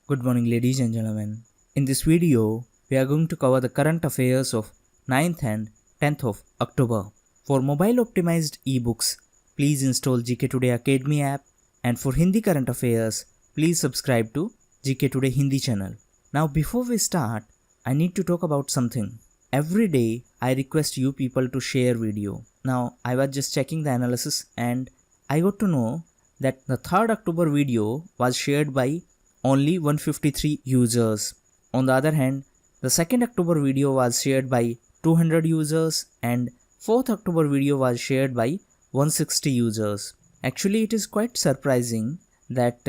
Good morning, ladies and gentlemen. In this video, we are going to cover the current affairs of 9th and 10th of October. For mobile optimized ebooks, please install GKToday Academy app, and for Hindi current affairs, please subscribe to GKToday Hindi channel. Now before we start, I need to talk about something. Every day, I request you people to share video. Now I was just checking the analysis and I got to know that the 3rd October video was shared by only 153 users. On the other hand, the 2nd October video was shared by 200 users and 4th October video was shared by 160 users. Actually, it is quite surprising that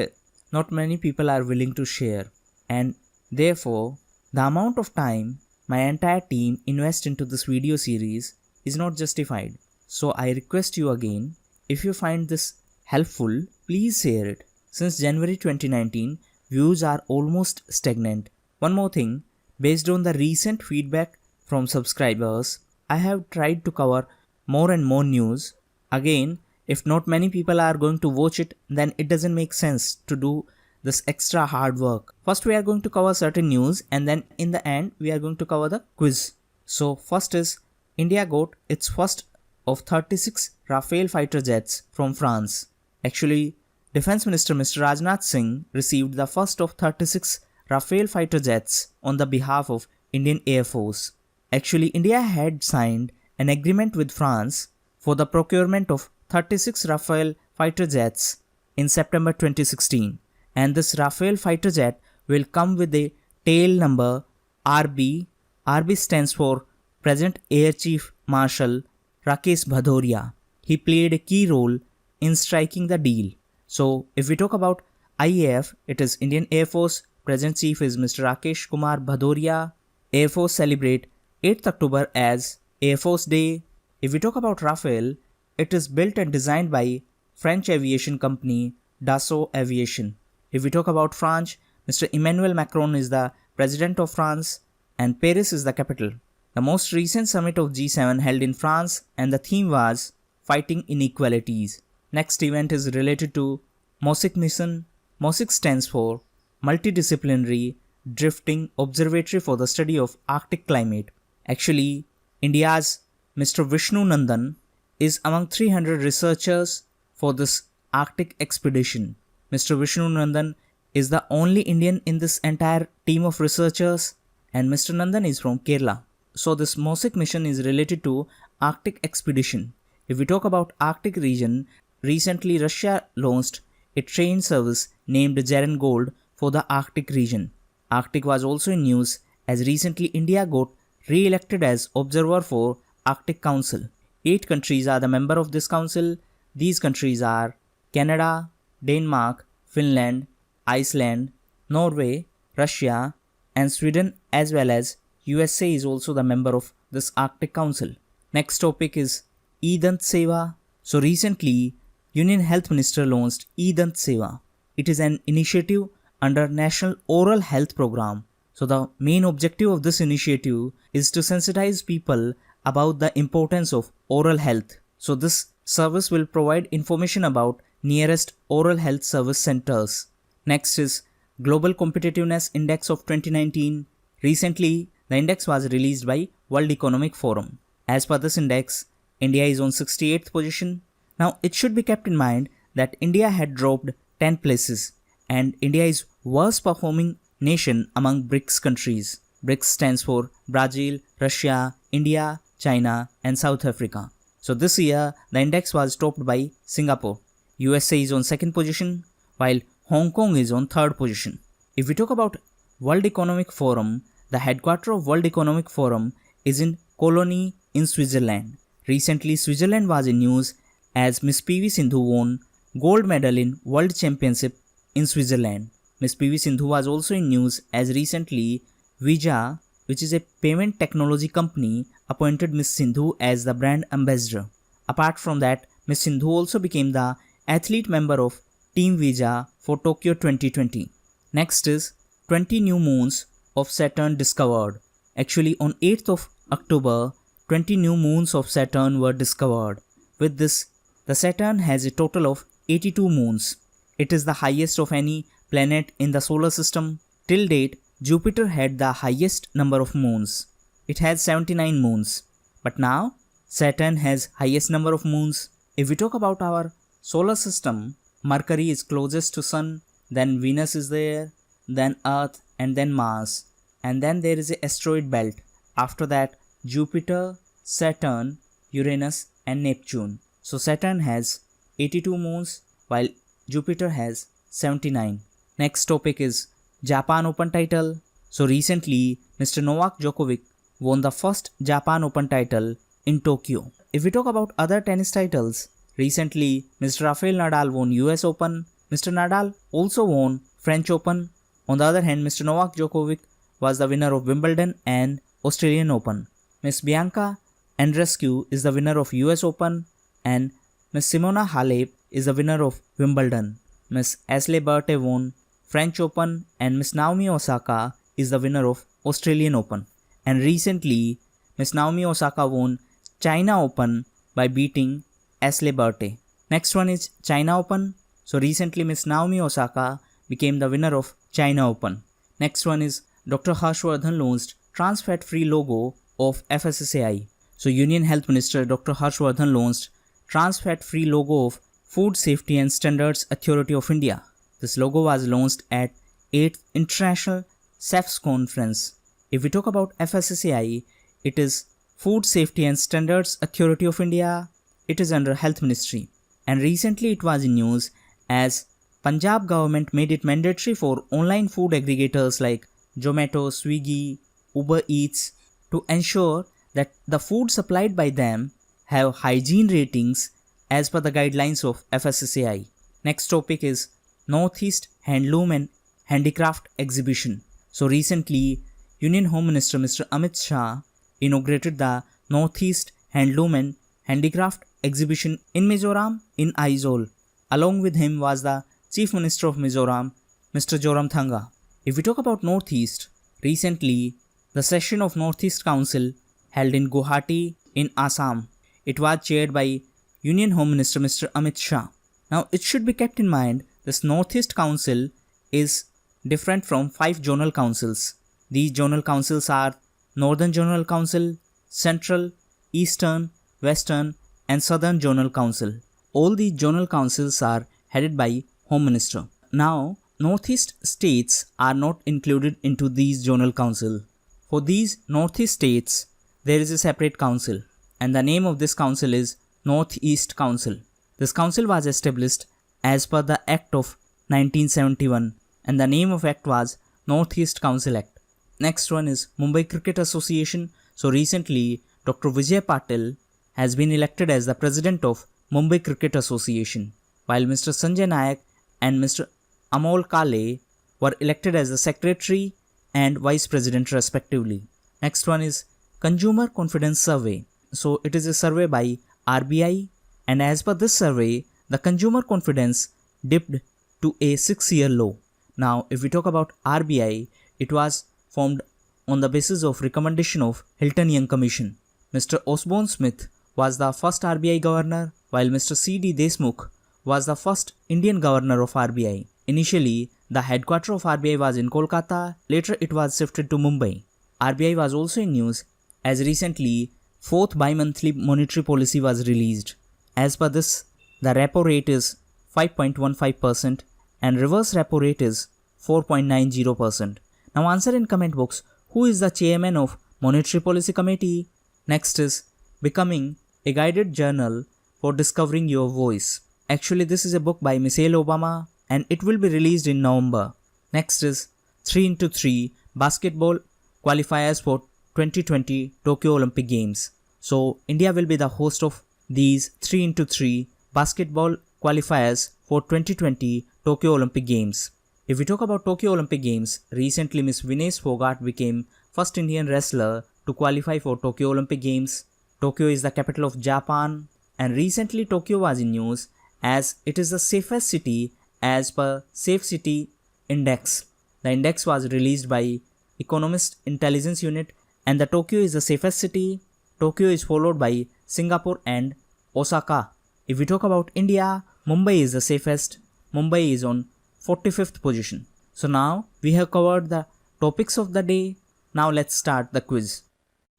not many people are willing to share, and therefore the amount of time my entire team invests into this video series is not justified. So I request you again, if you find this helpful, please share it. Since January 2019, views are almost stagnant. One more thing, based on the recent feedback from subscribers, I have tried to cover more and more news. Again, if not many people are going to watch it, then it doesn't make sense to do this extra hard work. First we are going to cover certain news, and then in the end we are going to cover the quiz. So first is, India got its first of 36 Rafale fighter jets from France. Actually, Defense Minister Mr. Rajnath Singh received the first of 36 Rafale fighter jets on the behalf of Indian Air Force. Actually, India had signed an agreement with France for the procurement of 36 Rafale fighter jets in September 2016. And this Rafale fighter jet will come with a tail number RB. RB stands for Present Air Chief Marshal Rakesh Bhadoria. He played a key role in striking the deal. So if we talk about IAF, it is Indian Air Force. Present Chief is Mr. Rakesh Kumar Bhadoria. Air Force celebrate 8th October as Air Force Day. If we talk about Rafale, it is built and designed by French aviation company Dassault Aviation. If we talk about France, Mr. Emmanuel Macron is the President of France and Paris is the capital. The most recent summit of G7 held in France, and the theme was Fighting Inequalities. Next event is related to MOSIC mission. MOSIC stands for Multidisciplinary Drifting Observatory for the Study of Arctic Climate. Actually, India's Mr. Vishnu Nandan is among 300 researchers for this Arctic expedition. Mr. Vishnu Nandan is the only Indian in this entire team of researchers, and Mr. Nandan is from Kerala. So this MOSIC mission is related to Arctic expedition. If we talk about Arctic region, recently Russia launched a train service named Jaren Gold for the Arctic region. Arctic was also in news as recently India got re-elected as observer for Arctic Council. 8 countries are the member of this council. These countries are Canada, Denmark, Finland, Iceland, Norway, Russia, and Sweden, as well as USA is also the member of this Arctic Council. Next topic is E-Dant Seva. So recently, Union Health Minister launched E-Dant Seva. It is an initiative under National Oral Health Program. So the main objective of this initiative is to sensitize people about the importance of oral health. So this service will provide information about nearest oral health service centers. Next is Global Competitiveness Index of 2019. Recently, the index was released by World Economic Forum. As per this index, India is on 68th position. Now, it should be kept in mind that India had dropped 10 places, and India is worst performing nation among BRICS countries. BRICS stands for Brazil, Russia, India, China, and South Africa. So this year, the index was topped by Singapore. USA is on 2nd position, while Hong Kong is on 3rd position. If we talk about World Economic Forum, the headquarters of World Economic Forum is in Cologne in Switzerland. Recently, Switzerland was in news as Miss PV Sindhu won gold medal in World Championship in Switzerland. Miss PV Sindhu was also in news as recently Visa, which is a payment technology company, appointed Miss Sindhu as the brand ambassador. Apart from that, Miss Sindhu also became the athlete member of Team Visa for Tokyo 2020. Next is 20 new moons of Saturn discovered. Actually, on 8th of October, 20 new moons of Saturn were discovered. With this, the Saturn has a total of 82 moons. It is the highest of any planet in the solar system. Till date, Jupiter had the highest number of moons. It has 79 moons. But now, Saturn has highest number of moons. If we talk about our solar system, Mercury is closest to Sun, then Venus is there, then Earth, and then Mars. And then there is an asteroid belt. After that, Jupiter, Saturn, Uranus, and Neptune. So Saturn has 82 moons while Jupiter has 79. Next topic is Japan Open title. So recently, Mr. Novak Djokovic won the first Japan Open title in Tokyo. If we talk about other tennis titles, recently Mr. Rafael Nadal won US Open. Mr. Nadal also won French Open. On the other hand, Mr. Novak Djokovic was the winner of Wimbledon and Australian Open. Miss Bianca Andreescu is the winner of US Open and Miss Simona Halep is the winner of Wimbledon. Miss Ashley Barty won French Open and Miss Naomi Osaka is the winner of Australian Open. And recently, Miss Naomi Osaka won China Open by beating Ashley Barty. Next one is China Open. So recently, Miss Naomi Osaka became the winner of China Open. Next one is Dr. Harshvardhan launched trans fat-free logo of FSSAI. So Union Health Minister Dr. Harshvardhan launched trans fat-free logo of Food Safety and Standards Authority of India. This logo was launched at 8th International CEFS Conference. If we talk about FSSAI, it is Food Safety and Standards Authority of India. It is under Health Ministry. And recently it was in news as Punjab government made it mandatory for online food aggregators like Zomato, Swiggy, Uber Eats to ensure that the food supplied by them have hygiene ratings as per the guidelines of FSSAI. Next topic is Northeast Handloom and Handicraft Exhibition. So recently, Union Home Minister Mr. Amit Shah inaugurated the Northeast Handloom and Handicraft Exhibition in Mizoram in Aizawl. Along with him was the Chief Minister of Mizoram, Mr. Zoramthanga. If we talk about Northeast, recently the session of Northeast Council held in Guwahati in Assam. It was chaired by Union Home Minister Mr. Amit Shah. Now it should be kept in mind this Northeast Council is different from 5 zonal councils. These zonal councils are Northern Zonal Council, Central, Eastern, Western and Southern Zonal Council. All these zonal councils are headed by Home Minister. Now, Northeast states are not included into these zonal council. For these Northeast states, there is a separate council and the name of this council is Northeast Council. This council was established as per the Act of 1971 and the name of Act was Northeast Council Act. Next one is Mumbai Cricket Association. So recently, Dr. Vijay Patil has been elected as the President of Mumbai Cricket Association, while Mr. Sanjay Nayak and Mr. Amol Kale were elected as the Secretary and Vice President respectively. Next one is Consumer Confidence Survey. So it is a survey by RBI and as per this survey, the consumer confidence dipped to a 6-year low. Now if we talk about RBI, it was formed on the basis of recommendation of Hilton Young Commission. Mr. Osborne Smith was the first RBI governor, while Mr. C.D. Deshmukh was the first Indian governor of RBI. Initially, the headquarters of RBI was in Kolkata, later it was shifted to Mumbai. RBI was also in news as recently 4th bi-monthly monetary policy was released. As per this, the repo rate is 5.15% and reverse repo rate is 4.90%. Now answer in comment box who is the chairman of Monetary Policy Committee. Next is Becoming a Guided Journal for Discovering Your Voice. Actually this is a book by Michelle Obama and it will be released in November. Next is 3x3 Basketball Qualifiers for 2020 Tokyo Olympic Games. So India will be the host of these 3x3 Basketball Qualifiers for 2020 Tokyo Olympic Games. If we talk about Tokyo Olympic Games, recently Miss Vinesh Fogart became first Indian wrestler to qualify for Tokyo Olympic Games. Tokyo is the capital of Japan and recently Tokyo was in news as it is the safest city as per Safe City Index. The index was released by Economist Intelligence Unit and the Tokyo is the safest city. Tokyo is followed by Singapore and Osaka. If we talk about India, Mumbai is the safest. Mumbai is on 45th position. So now we have covered the topics of the day. Now let's start the quiz.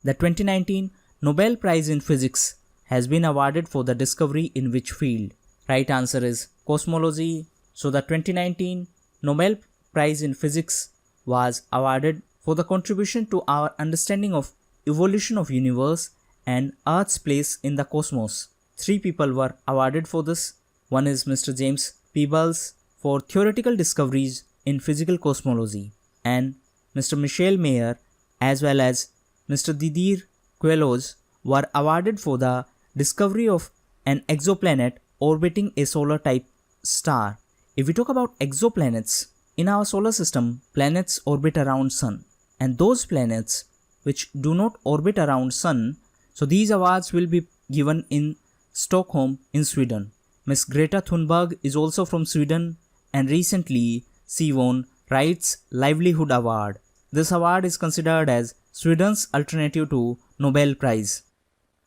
The 2019 Nobel Prize in Physics has been awarded for the discovery in which field? Right answer is cosmology. So the 2019 Nobel Prize in Physics was awarded for the contribution to our understanding of evolution of universe and Earth's place in the cosmos. 3 people were awarded for this. One is Mr. James Peebles for theoretical discoveries in physical cosmology, and Mr. Michel Mayer as well as Mr. Didier Queloz were awarded for the discovery of an exoplanet orbiting a solar type star. If we talk about exoplanets, in our solar system, planets orbit around Sun, and those planets which do not orbit around Sun, so these awards will be given in Stockholm in Sweden. Miss Greta Thunberg is also from Sweden, and recently she won Right's Livelihood Award. This award is considered as Sweden's alternative to Nobel Prize.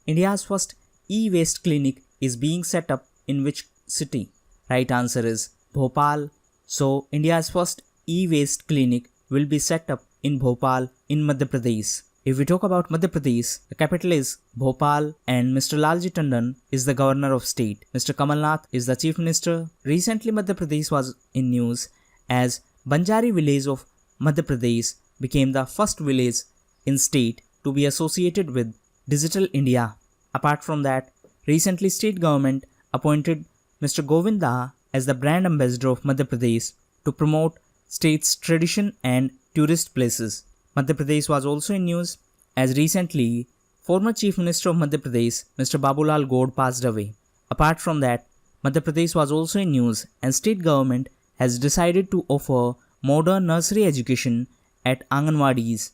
India's first e-waste clinic is being set up in which city? Right answer is Bhopal. So India's first e-waste clinic will be set up in Bhopal in Madhya Pradesh. If we talk about Madhya Pradesh, the capital is Bhopal and Mr. Lalji Tandon is the governor of state. Mr. Kamal Nath is the chief minister. Recently Madhya Pradesh was in news as Banjari village of Madhya Pradesh became the first village in state to be associated with Digital India. Apart from that, recently state government appointed Mr. Govinda as the brand ambassador of Madhya Pradesh to promote state's tradition and tourist places. Madhya Pradesh was also in news as recently former Chief Minister of Madhya Pradesh Mr. Babulal Gaur passed away. Apart from that, Madhya Pradesh was also in news and state government has decided to offer modern nursery education at Anganwadis.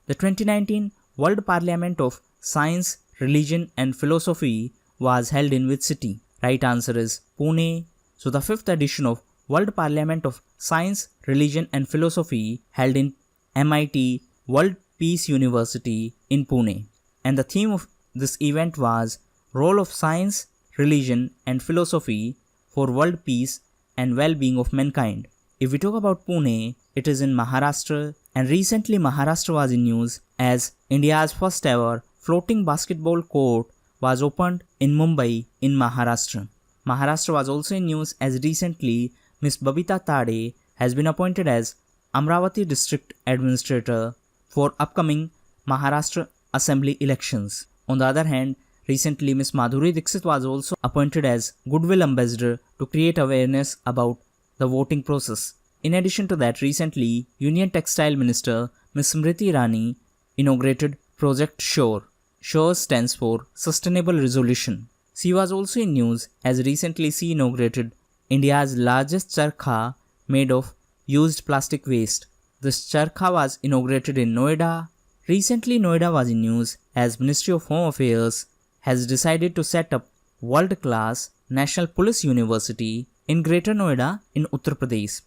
The 2019 World Parliament of Science, Religion and Philosophy was held in which city? Right answer is Pune. So the 5th edition of World Parliament of Science, Religion and Philosophy held in MIT World Peace University in Pune. And the theme of this event was Role of Science, Religion and Philosophy for World Peace and Well-being of Mankind. If we talk about Pune, it is in Maharashtra, and recently Maharashtra was in news as India's first ever floating basketball court was opened in Mumbai in Maharashtra. Maharashtra was also in news as recently Ms. Babita Tade has been appointed as Amravati District Administrator for upcoming Maharashtra Assembly elections. On the other hand, recently Ms. Madhuri Dixit was also appointed as Goodwill Ambassador to create awareness about the voting process. In addition to that, recently Union Textile Minister Ms. Smriti Irani inaugurated Project SURE. SURE stands for Sustainable Resolution. She was also in news as recently she inaugurated India's largest charkha made of used plastic waste. This charkha was inaugurated in Noida. Recently Noida was in news as Ministry of Home Affairs has decided to set up world-class National Police University in Greater Noida in Uttar Pradesh.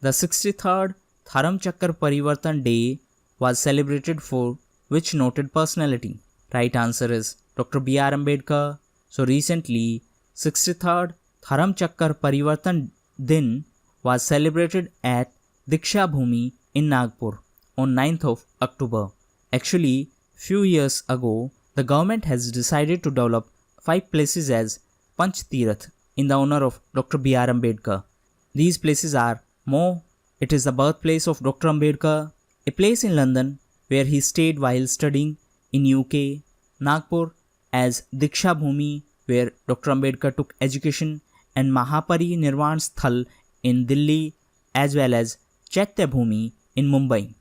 The 63rd Dharam Chakra Parivartan Day was celebrated for which noted personality? Right answer is Dr. B.R. Ambedkar. So recently 63rd Dharam Chakra Parivartan Din was celebrated at Diksha Bhumi in Nagpur on 9th of October. Actually, few years ago, the government has decided to develop 5 places as Panch Tirath in the honor of Dr. B.R. Ambedkar. These places are Mo, it is the birthplace of Dr. Ambedkar, a place in London where he stayed while studying in UK, Nagpur as Diksha Bhumi where Dr. Ambedkar took education, and Mahapari Nirvan Sthal in Delhi as well as Chaitya Bhumi in Mumbai.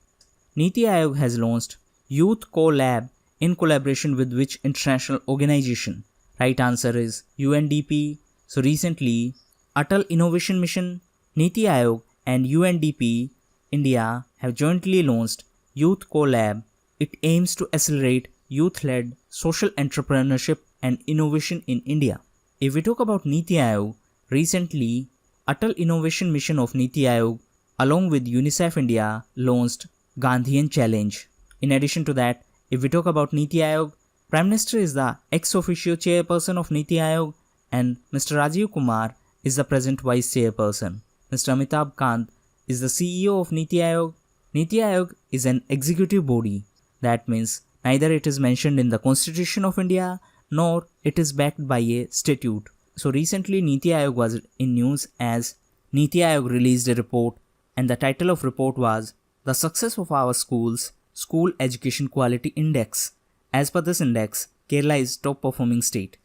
NITI Aayog has launched Youth Co-Lab in collaboration with which international organization? Right answer is UNDP. So recently, Atal Innovation Mission, NITI Aayog and UNDP India have jointly launched Youth Co-Lab. It aims to accelerate youth-led social entrepreneurship and innovation in India. If we talk about NITI Aayog, recently Atal Innovation Mission of NITI Aayog along with UNICEF India launched Gandhian Challenge. In addition to that, if we talk about NITI Aayog, Prime Minister is the ex officio chairperson of NITI Aayog and Mr. Rajiv Kumar is the present vice chairperson. Mr. Amitabh Kant is the CEO of NITI Aayog. NITI Aayog is an executive body. That means neither it is mentioned in the Constitution of India nor it is backed by a statute. So recently NITI Aayog was in news as NITI Aayog released a report, and the title of report was The Success of Our Schools School Education Quality Index. As per this index, Kerala is top performing state.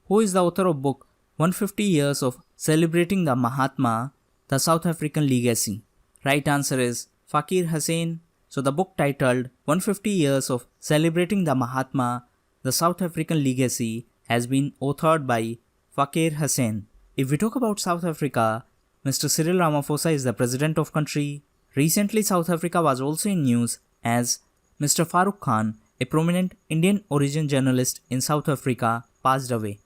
Who is the author of book 150 Years of Celebrating the Mahatma, the South African Legacy? Right answer is Fakir Hussain. So the book titled 150 Years of Celebrating the Mahatma, the South African Legacy has been authored by Fakir Hussain. If we talk about South Africa, Mr. Cyril Ramaphosa is the president of country. Recently South Africa was also in news as Mr. Farooq Khan, a prominent Indian origin journalist in South Africa, passed away.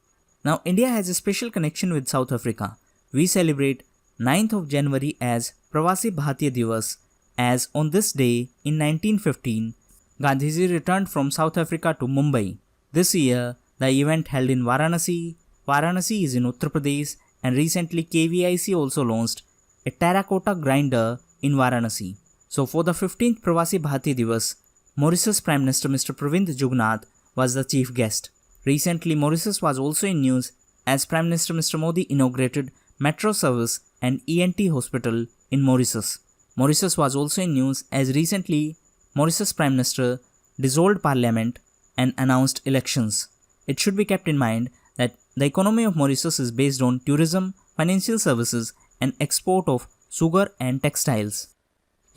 Now India has a special connection with South Africa. We celebrate 9th of January as Pravasi Bharatiya Divas, as on this day in 1915, Gandhiji returned from South Africa to Mumbai. This year, the event held in Varanasi. Varanasi is in Uttar Pradesh, and recently KVIC also launched a terracotta grinder in Varanasi. So for the 15th Pravasi Bharatiya Divas, Mauritius Prime Minister Mr. Pravind Jugnauth was the chief guest. Recently, Mauritius was also in news as Prime Minister Mr. Modi inaugurated metro service and ENT hospital in Mauritius. Mauritius was also in news as recently Mauritius Prime Minister dissolved parliament and announced elections. It should be kept in mind that the economy of Mauritius is based on tourism, financial services and export of sugar and textiles.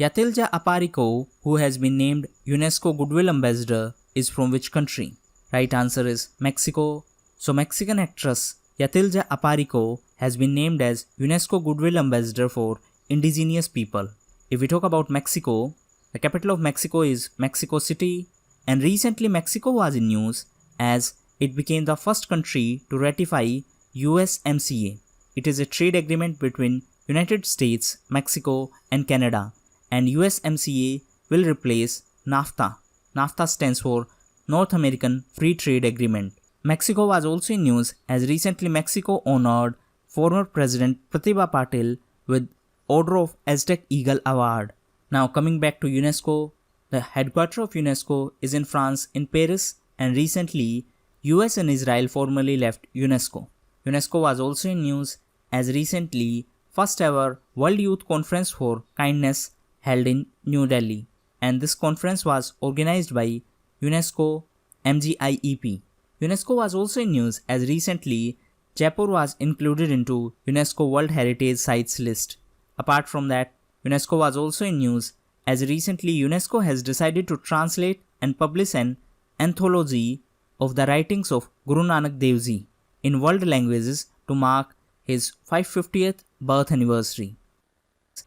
Yalitza Aparicio, who has been named UNESCO Goodwill Ambassador, is from which country? Right answer is Mexico. So Mexican actress Yalitza Aparicio has been named as UNESCO Goodwill Ambassador for indigenous people. If we talk about Mexico, the capital of Mexico is Mexico City, and recently Mexico was in news as it became the first country to ratify USMCA. It is a trade agreement between United States, Mexico and Canada, and USMCA will replace NAFTA. NAFTA stands for North American Free Trade Agreement. Mexico was also in news as recently Mexico honored former President Pratibha Patil with Order of Aztec Eagle Award. Now coming back to UNESCO, the headquarters of UNESCO is in France in Paris, and recently US and Israel formally left UNESCO. UNESCO was also in news as recently first ever World Youth Conference for Kindness held in New Delhi, and this conference was organized by UNESCO MGIEP. UNESCO was also in news as recently Jaipur was included into UNESCO World Heritage Sites list. Apart from that, UNESCO was also in news as recently UNESCO has decided to translate and publish an anthology of the writings of Guru Nanak Dev Ji in world languages to mark his 550th birth anniversary.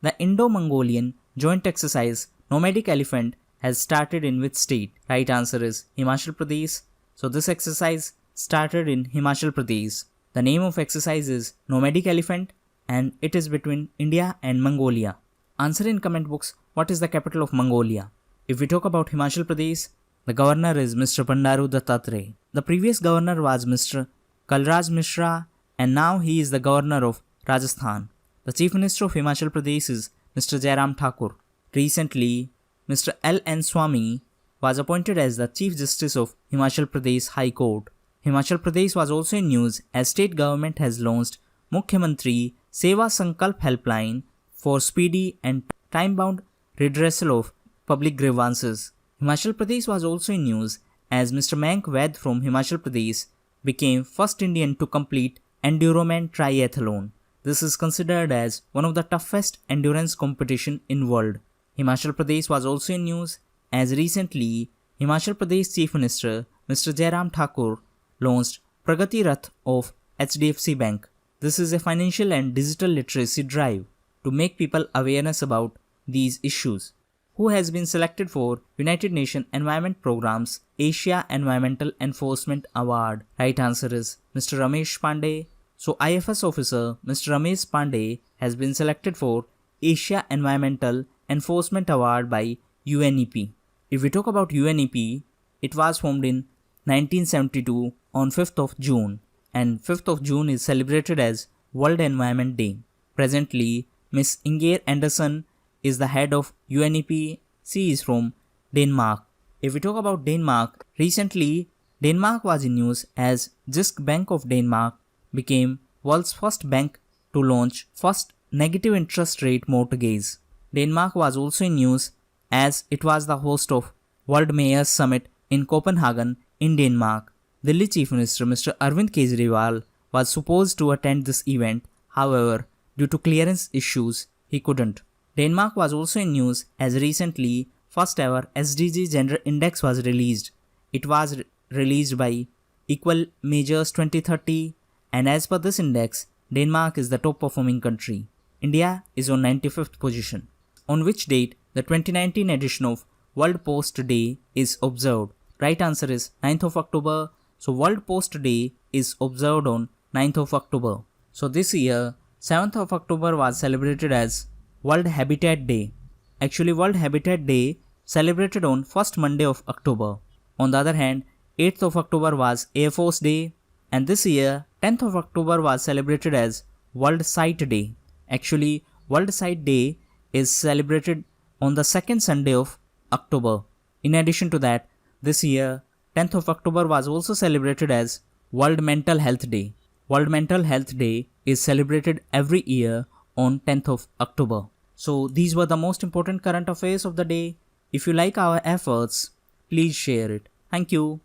The Indo-Mongolian Joint Exercise Nomadic Elephant has started in which state? Right answer is Himachal Pradesh. So this exercise started in Himachal Pradesh. The name of exercise is Nomadic Elephant and it is between India and Mongolia. Answer in comment box what is the capital of Mongolia. If we talk about Himachal Pradesh, the governor is Mr. Bandaru Dattatreya. The previous governor was Mr. Kalraj Mishra and now he is the governor of Rajasthan. The chief minister of Himachal Pradesh is Mr. Jairam Thakur. Recently, Mr. L.N. Swamy was appointed as the Chief Justice of Himachal Pradesh High Court. Himachal Pradesh was also in news as state government has launched Mukhyamantri Seva Sankalp Helpline for speedy and time-bound redressal of public grievances. Himachal Pradesh was also in news as Mr. Mayank Vaid from Himachal Pradesh became first Indian to complete Enduroman Triathlon. This is considered as one of the toughest endurance competition in world. Himachal Pradesh was also in news as recently Himachal Pradesh Chief Minister Mr. Jairam Thakur launched Pragati Rath of HDFC Bank. This is a financial and digital literacy drive to make people awareness about these issues. Who has been selected for United Nations Environment Programme's Asia Environmental Enforcement Award? Right answer is Mr. Ramesh Pandey. So IFS officer Mr. Ramesh Pandey has been selected for Asia Environmental Enforcement Award by UNEP. If we talk about UNEP, it was formed in 1972 on 5th of June and 5th of June is celebrated as World Environment Day. Presently, Miss Inger Andersen is the head of UNEP. She is from Denmark. If we talk about Denmark, recently Denmark was in news as Jyske Bank of Denmark became world's first bank to launch first negative interest rate mortgage. Denmark was also in news as it was the host of World Mayors Summit in Copenhagen in Denmark. Delhi Chief Minister Mr. Arvind Kejriwal was supposed to attend this event, however, due to clearance issues, he couldn't. Denmark was also in news as recently first ever SDG Gender Index was released. It was released by Equal Measures 2030, and as per this index, Denmark is the top performing country. India is on 95th position. On which date the 2019 edition of World Post Day is observed? Right answer is 9th of October. So World Post Day is observed on 9th of October. So this year 7th of October was celebrated as World Habitat Day. Actually World Habitat Day celebrated on first Monday of October. On the other hand, 8th of October was Air Force Day, and this year 10th of October was celebrated as World Sight Day. Actually World Sight Day is celebrated on the second Sunday of October. In addition to that, this year 10th of October was also celebrated as World Mental Health Day. World Mental Health Day is celebrated every year on 10th of October. So these were the most important current affairs of the day. If you like our efforts, please share it. Thank you.